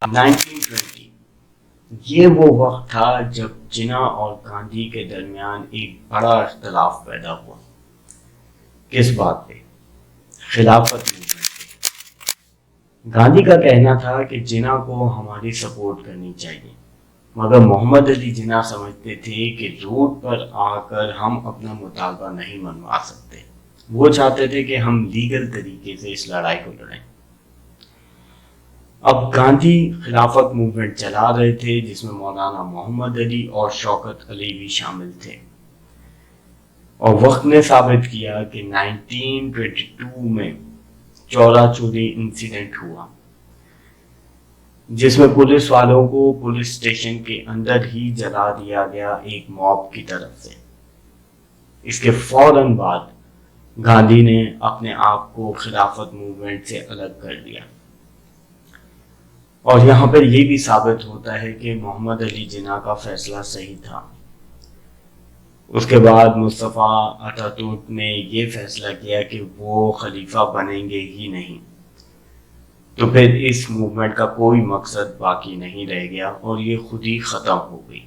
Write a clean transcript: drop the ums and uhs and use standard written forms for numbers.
1920 یہ وہ وقت تھا جب جناح اور گاندھی کے درمیان ایک بڑا اختلاف پیدا ہوا۔ کس بات پہ؟ خلافت موومنٹ پہ۔ گاندھی کا کہنا تھا کہ جناح کو ہماری سپورٹ کرنی چاہیے، مگر محمد علی جناح سمجھتے تھے کہ روڈ پر آ کر ہم اپنا مطالبہ نہیں منوا سکتے۔ وہ چاہتے تھے کہ ہم لیگل طریقے سے اس لڑائی کو لڑیں۔ اب گاندھی خلافت موومنٹ چلا رہے تھے جس میں مولانا محمد علی اور شوکت علی بھی شامل تھے، اور وقت نے ثابت کیا کہ 1922 میں چورا چوری انسیڈنٹ ہوا، جس میں پولیس والوں کو پولیس اسٹیشن کے اندر ہی جلا دیا گیا ایک موب کی طرف سے۔ اس کے فوراً بعد گاندھی نے اپنے آپ کو خلافت موومنٹ سے الگ کر دیا، اور یہاں پر یہ بھی ثابت ہوتا ہے کہ محمد علی جناح کا فیصلہ صحیح تھا۔ اس کے بعد مصطفیٰ اٹا ترک نے یہ فیصلہ کیا کہ وہ خلیفہ بنیں گے ہی نہیں، تو پھر اس موومنٹ کا کوئی مقصد باقی نہیں رہ گیا اور یہ خود ہی ختم ہو گئی۔